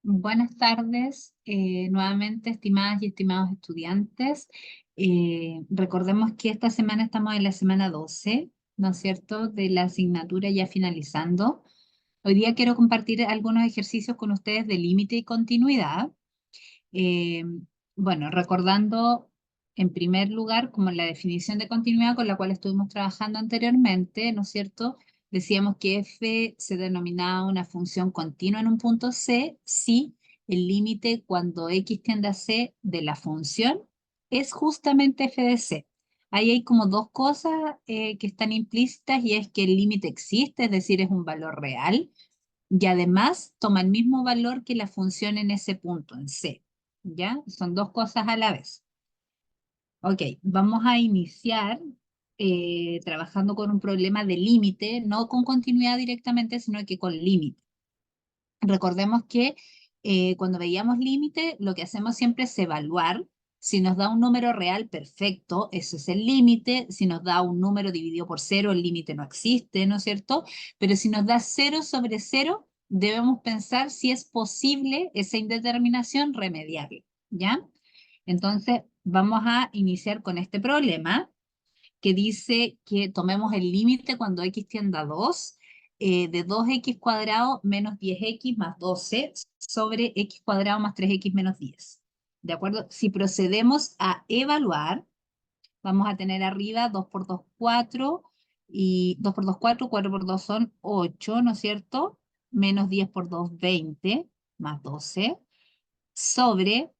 Buenas tardes, nuevamente, estimadas y estimados estudiantes. Recordemos que esta semana estamos en la semana 12, ¿no es cierto?, de la asignatura ya finalizando. Hoy día quiero compartir algunos ejercicios con ustedes de límite y continuidad. Eh, bueno, recordando en primer lugar como la definición de continuidad con la cual estuvimos trabajando anteriormente, ¿no es cierto? Decíamos que f se denominaba una función continua en un punto C si el límite cuando x tiende a c de la función es justamente f de c. Ahí hay como dos cosas que están implícitas y es que el límite existe, es decir, es un valor real y además toma el mismo valor que la función en ese punto, en C. ¿Ya? Son dos cosas a la vez. Ok, vamos a iniciar trabajando con un problema de límite, no con continuidad directamente, sino que con límite. Recordemos que cuando veíamos límite, lo que hacemos siempre es evaluar. Si nos da un número real, perfecto, ese es el límite. Si nos da un número dividido por cero, el límite no existe, ¿no es cierto? Pero si nos da cero sobre cero, debemos pensar si es posible esa indeterminación remediable, ¿ya? Entonces, vamos a iniciar con este problema que dice que tomemos el límite cuando x tiende a 2 de 2x cuadrado menos 10x más 12 sobre x cuadrado más 3x menos 10. ¿De acuerdo? Si procedemos a evaluar, vamos a tener arriba 2 por 2, 4, y 2 por 2, 4, 4 por 2 son 8, ¿no es cierto? Menos 10 por 2, 20, más 12, sobre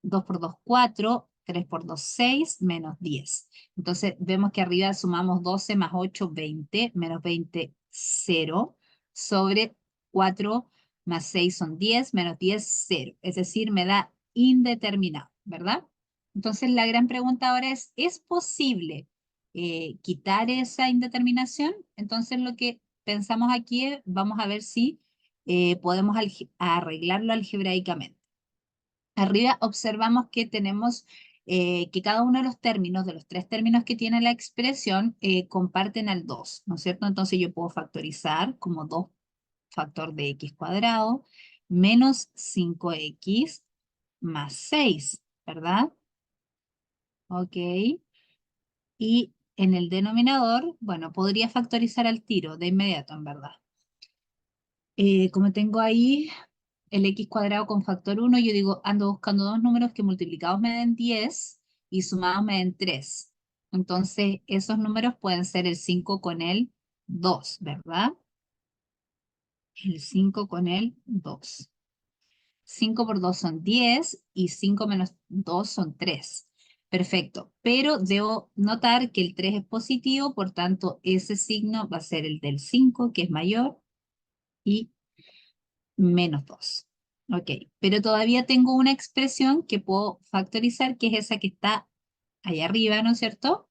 2 por 2, 4, 3 por 2, 6, menos 10. Entonces vemos que arriba sumamos 12 más 8, 20, menos 20, 0, sobre 4 más 6 son 10, menos 10, 0. Es decir, me da indeterminado, ¿verdad? Entonces la gran pregunta ahora ¿es posible quitar esa indeterminación? Entonces lo que pensamos aquí es, vamos a ver si podemos arreglarlo algebraicamente. Arriba observamos que tenemos que cada uno de los términos, de los tres términos que tiene la expresión, comparten al 2, ¿no es cierto? Entonces yo puedo factorizar como 2 factor de x cuadrado menos 5x más 6, ¿verdad? Ok. Y en el denominador, bueno, podría factorizar al tiro, de inmediato, en verdad. Como tengo ahí el x cuadrado con factor 1, yo digo, ando buscando dos números que multiplicados me den 10 y sumados me den 3. Entonces, esos números pueden ser el 5 con el 2, ¿verdad? El 5 con el 2. 5 por 2 son 10 y 5 menos 2 son 3. Perfecto, pero debo notar que el 3 es positivo, por tanto, ese signo va a ser el del 5, que es mayor, y menos 2. Ok, pero todavía tengo una expresión que puedo factorizar, que es esa que está ahí arriba, ¿no es cierto?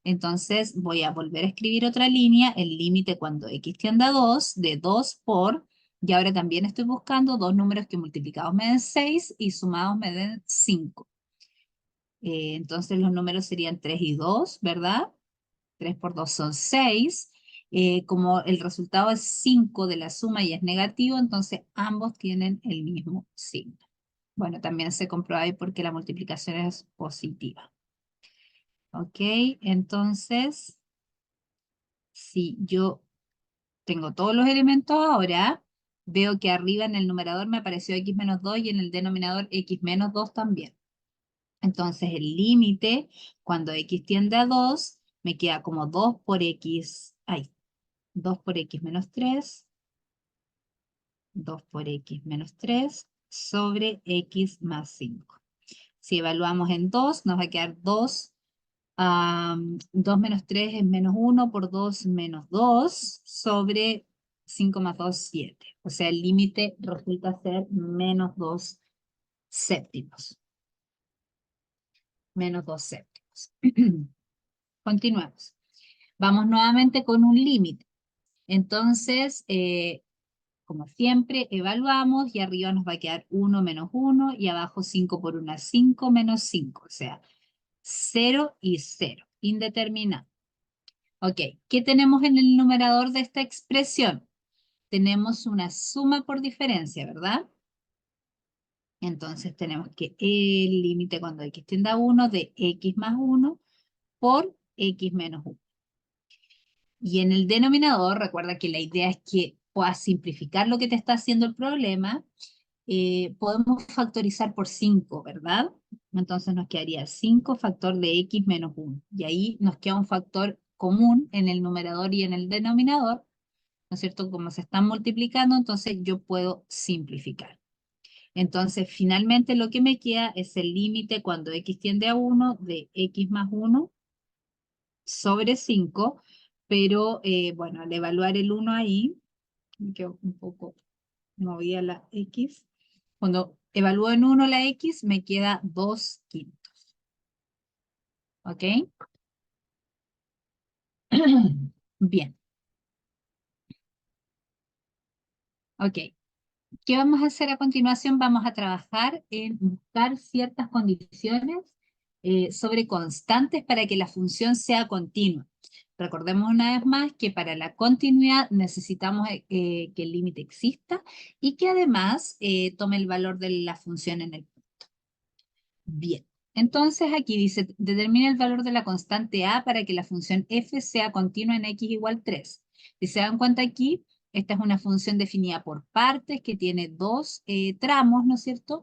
Entonces voy a volver a escribir otra línea, el límite cuando x tiende a 2, de 2 por, y ahora también estoy buscando dos números que multiplicados me den 6 y sumados me den 5. Entonces los números serían 3 y 2, ¿verdad? 3 por 2 son 6. Como el resultado es 5 de la suma y es negativo, entonces ambos tienen el mismo signo. Bueno, también se comprueba ahí porque la multiplicación es positiva. Ok, entonces, si yo tengo todos los elementos ahora, veo que arriba en el numerador me apareció x menos 2 y en el denominador x menos 2 también. Entonces el límite, cuando x tiende a 2, me queda como 2 por x, ay, 2 por x menos 3, 2 por x menos 3 sobre x más 5. Si evaluamos en 2, nos va a quedar 2. 2 menos 3 es menos 1 por 2 menos 2 sobre 5 más 2, 7. O sea, el límite resulta ser menos 2 séptimos. Menos 2 séptimos. Continuemos. Vamos nuevamente con un límite. Entonces, como siempre, evaluamos y arriba nos va a quedar 1 menos 1 y abajo 5 por 1 5 menos 5. O sea, 0 y 0. Indeterminado. Ok, ¿qué tenemos en el numerador de esta expresión? Tenemos una suma por diferencia, ¿verdad? Entonces tenemos que el límite cuando x tiende a 1 de x más 1 por x menos 1. Y en el denominador, recuerda que la idea es que puedas simplificar lo que te está haciendo el problema. Podemos factorizar por 5, ¿verdad? Entonces nos quedaría 5 factor de x menos 1. Y ahí nos queda un factor común en el numerador y en el denominador, ¿no es cierto? Como se están multiplicando, entonces yo puedo simplificar. Entonces, finalmente lo que me queda es el límite cuando x tiende a 1 de x más 1 sobre 5, pero bueno, al evaluar el 1 ahí, me quedo un poco movida la x. Cuando evalúo en 1 la x, me queda 2 quintos. ¿Ok? Bien, ok. ¿Qué vamos a hacer a continuación? Vamos a trabajar en buscar ciertas condiciones sobre constantes para que la función sea continua. Recordemos una vez más que para la continuidad necesitamos que el límite exista y que además tome el valor de la función en el punto. Bien, entonces aquí dice, determina el valor de la constante a para que la función f sea continua en x igual 3. Si se dan cuenta aquí, esta es una función definida por partes que tiene dos tramos, ¿no es cierto?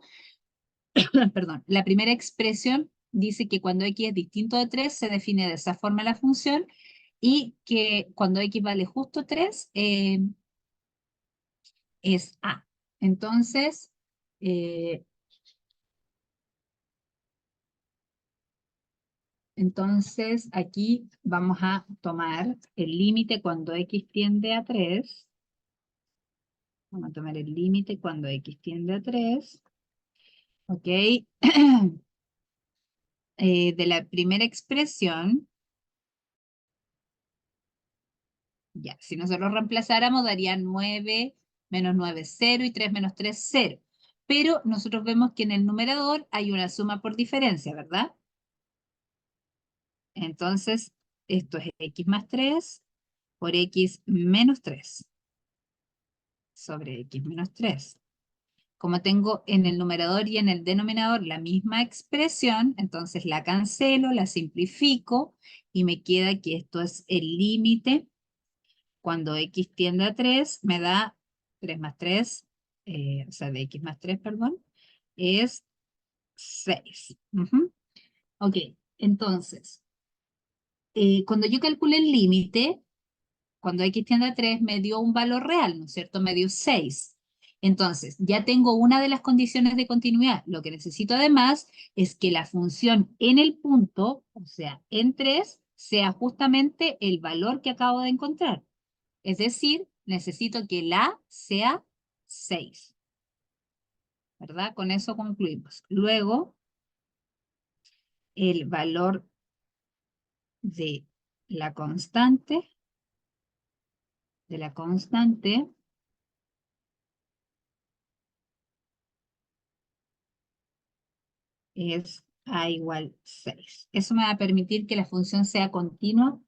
Perdón, la primera expresión dice que cuando x es distinto de 3 se define de esa forma la función y que cuando x vale justo 3 es a. Entonces, eh, aquí vamos a tomar el límite cuando x tiende a 3. Vamos a tomar el límite cuando x tiende a 3. ¿Ok? De la primera expresión, ya, si nosotros reemplazáramos, daría 9 menos 9, 0 y 3 menos 3, 0. Pero nosotros vemos que en el numerador hay una suma por diferencia, ¿verdad? Entonces, esto es x más 3 por x menos 3 sobre x menos 3. Como tengo en el numerador y en el denominador la misma expresión, entonces la cancelo, la simplifico y me queda que esto es el límite. Cuando x tiende a 3, me da 3 más 3, o sea, de x más 3, perdón, es 6. Ok, entonces, cuando yo calculé el límite, cuando x tiende a 3 me dio un valor real, ¿no es cierto? Me dio 6. Entonces, ya tengo una de las condiciones de continuidad. Lo que necesito además es que la función en el punto, o sea, en 3, sea justamente el valor que acabo de encontrar. Es decir, necesito que la sea 6, ¿verdad? Con eso concluimos. Luego, el valor de la constante, es a igual 6. Eso me va a permitir que la función sea continua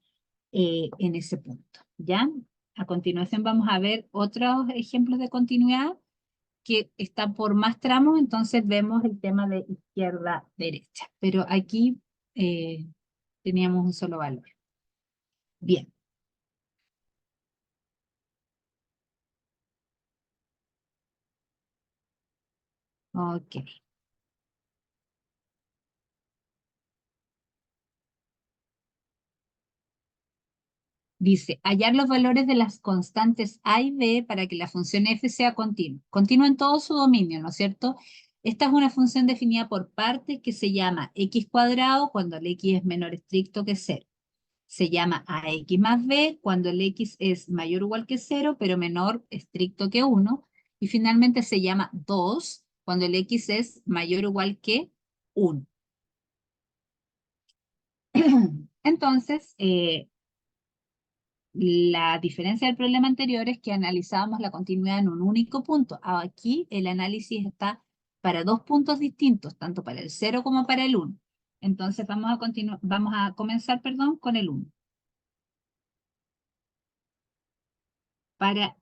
en ese punto, ¿ya? A continuación vamos a ver otros ejemplos de continuidad que están por más tramos, entonces vemos el tema de izquierda-derecha. Pero aquí teníamos un solo valor. Bien, ok. Dice, hallar los valores de las constantes a y b para que la función f sea continua. Continua en todo su dominio, ¿no es cierto? Esta es una función definida por partes que se llama x cuadrado cuando el x es menor estricto que 0. Se llama ax más b cuando el x es mayor o igual que 0, pero menor estricto que 1. Y finalmente se llama 2 cuando el x es mayor o igual que 1. Entonces, la diferencia del problema anterior es que analizábamos la continuidad en un único punto. Aquí el análisis está para dos puntos distintos, tanto para el 0 como para el 1. Entonces vamos a comenzar, perdón, con el 1. Para,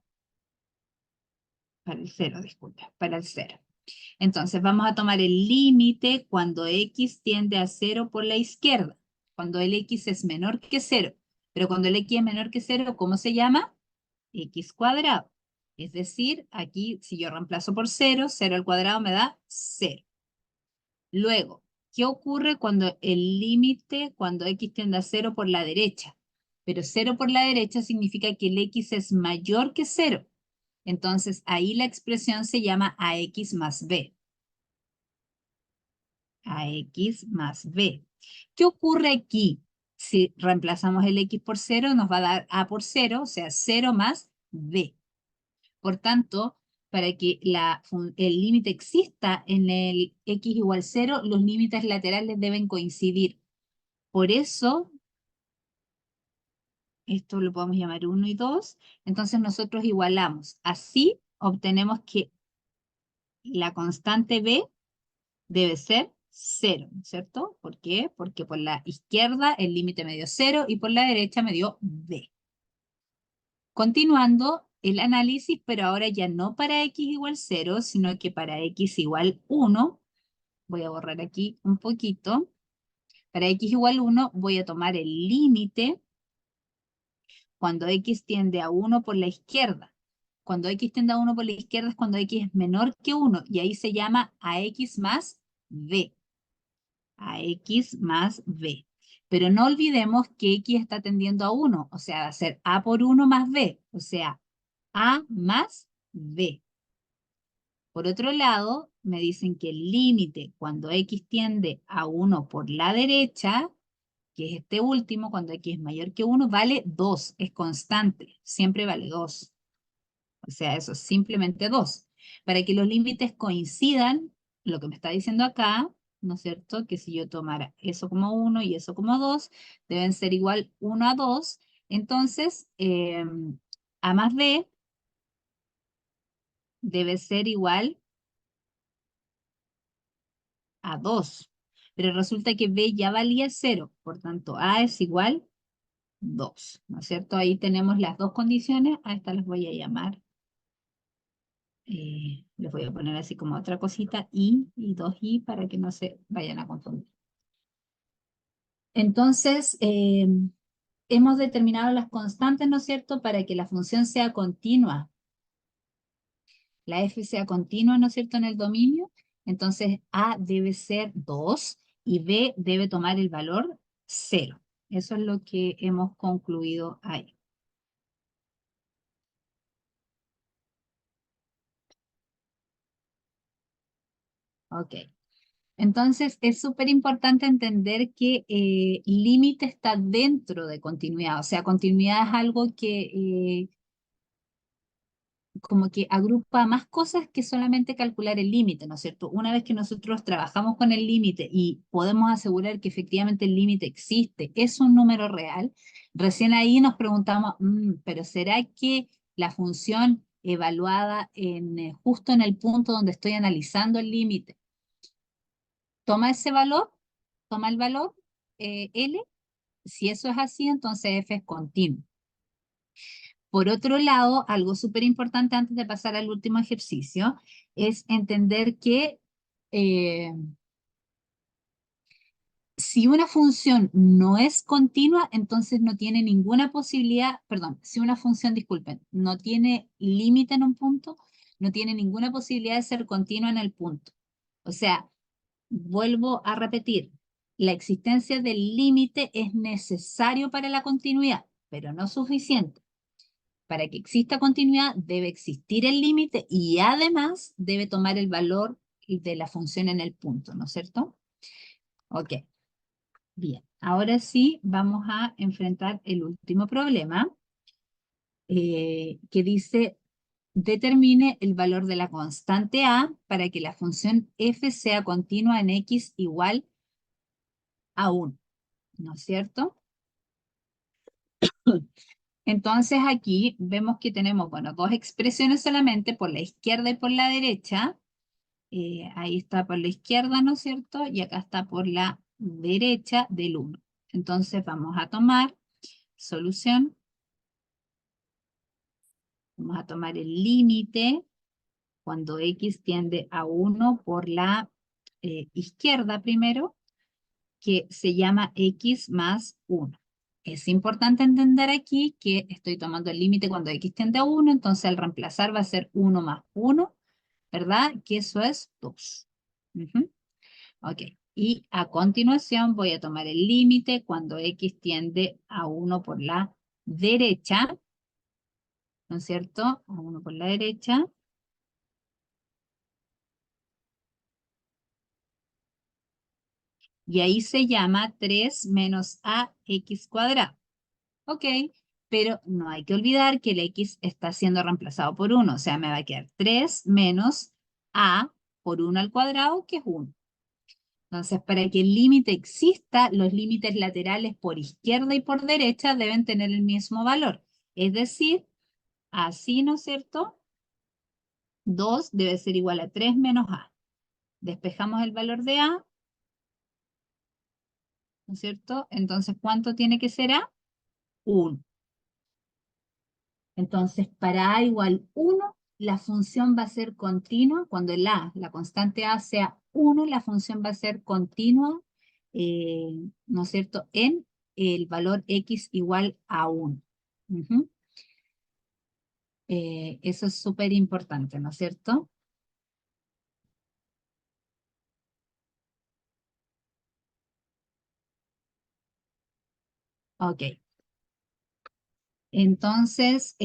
para el 0, disculpa, para el 0. Entonces vamos a tomar el límite cuando x tiende a 0 por la izquierda, cuando el x es menor que 0. Pero cuando el x es menor que 0, ¿cómo se llama? X cuadrado. Es decir, aquí si yo reemplazo por 0, 0 al cuadrado me da 0. Luego, ¿qué ocurre cuando el límite, cuando x tiende a 0 por la derecha? Pero 0 por la derecha significa que el x es mayor que 0. Entonces, ahí la expresión se llama ax más b. Ax más b. ¿Qué ocurre aquí? Si reemplazamos el x por 0, nos va a dar a por 0, o sea, 0 más b. Por tanto, para que el límite exista en el x igual 0, los límites laterales deben coincidir. Por eso, esto lo podemos llamar 1 y 2. Entonces nosotros igualamos. Así obtenemos que la constante b debe ser 0, ¿cierto? ¿Por qué? Porque por la izquierda el límite me dio 0 y por la derecha me dio b. Continuando el análisis, pero ahora ya no para x igual 0, sino que para x igual 1. Voy a borrar aquí un poquito. Para x igual 1 voy a tomar el límite cuando x tiende a 1 por la izquierda. Cuando x tiende a 1 por la izquierda es cuando x es menor que 1 y ahí se llama ax más b. Ax más b. Pero no olvidemos que x está tendiendo a 1, o sea, va a ser a por 1 más b, o sea, a más b. Por otro lado, me dicen que el límite cuando x tiende a 1 por la derecha, que es este último, cuando x es mayor que 1, vale 2, es constante, siempre vale 2. O sea, eso es simplemente 2. Para que los límites coincidan, lo que me está diciendo acá, ¿no es cierto? Que si yo tomara eso como 1 y eso como 2, deben ser igual 1 a 2. Entonces, a más b debe ser igual a 2. Pero resulta que b ya valía 0, por tanto, a es igual 2, ¿no es cierto? Ahí tenemos las dos condiciones, a estas las voy a llamar. Les voy a poner así como otra cosita, y 2i, para que no se vayan a confundir. Entonces, hemos determinado las constantes, ¿no es cierto?, para que la función sea continua. La f sea continua, ¿no es cierto?, en el dominio. Entonces, a debe ser 2 y b debe tomar el valor 0. Eso es lo que hemos concluido ahí. Ok. Entonces, es súper importante entender que límite está dentro de continuidad. O sea, continuidad es algo que como que agrupa más cosas que solamente calcular el límite, ¿no es cierto? Una vez que nosotros trabajamos con el límite y podemos asegurar que efectivamente el límite existe, es un número real, recién ahí nos preguntamos, pero ¿será que la función evaluada justo en el punto donde estoy analizando el límite toma ese valor, toma el valor L? Si eso es así, entonces F es continuo. Por otro lado, algo súper importante antes de pasar al último ejercicio es entender que eh, si una función no es continua, entonces no tiene ninguna posibilidad, perdón, si una función, disculpen, no tiene límite en un punto, no tiene ninguna posibilidad de ser continua en el punto. O sea, vuelvo a repetir, la existencia del límite es necesario para la continuidad, pero no suficiente. Para que exista continuidad debe existir el límite y además debe tomar el valor de la función en el punto, ¿no es cierto? Ok, bien. Ahora sí vamos a enfrentar el último problema que dice determine el valor de la constante a para que la función f sea continua en x igual a 1, ¿no es cierto? Entonces aquí vemos que tenemos, bueno, dos expresiones solamente por la izquierda y por la derecha. Ahí está por la izquierda, ¿no es cierto? Y acá está por la derecha del 1. Entonces vamos a tomar solución. Vamos a tomar el límite cuando x tiende a 1 por la izquierda primero, que se llama x más 1. Es importante entender aquí que estoy tomando el límite cuando x tiende a 1, entonces al reemplazar va a ser 1 más 1, ¿verdad? Que eso es 2. Ujú. Ok. Y a continuación voy a tomar el límite cuando x tiende a 1 por la derecha, ¿no es cierto? A 1 por la derecha. Y ahí se llama 3 menos ax cuadrado. Ok, pero no hay que olvidar que el x está siendo reemplazado por 1, o sea, me va a quedar 3 menos a por 1 al cuadrado, que es 1. Entonces, para que el límite exista, los límites laterales por izquierda y por derecha deben tener el mismo valor. Es decir, así, ¿no es cierto? 2 debe ser igual a 3 menos a. Despejamos el valor de a, ¿no es cierto? Entonces, ¿cuánto tiene que ser a? 1. Entonces, para a igual 1, la función va a ser continua. Cuando el a, la constante a, sea 1, la función va a ser continua, ¿no es cierto?, en el valor x igual a 1. Ujú. Eso es súper importante, ¿no es cierto? Ok. Entonces,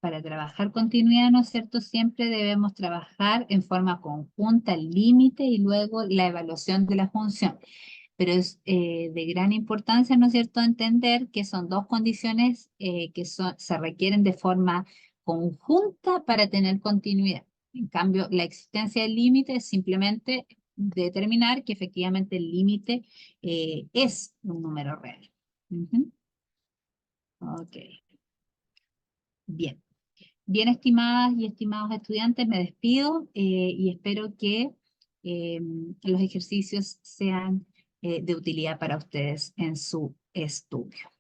para trabajar continuidad, ¿no es cierto? Siempre debemos trabajar en forma conjunta el límite y luego la evaluación de la función. Pero es de gran importancia, ¿no es cierto?, entender que son dos condiciones que se requieren de forma conjunta para tener continuidad. En cambio, la existencia del límite es simplemente determinar que efectivamente el límite es un número real. Ujú. Ok, bien. Bien, estimadas y estimados estudiantes, me despido y espero que los ejercicios sean de utilidad para ustedes en su estudio.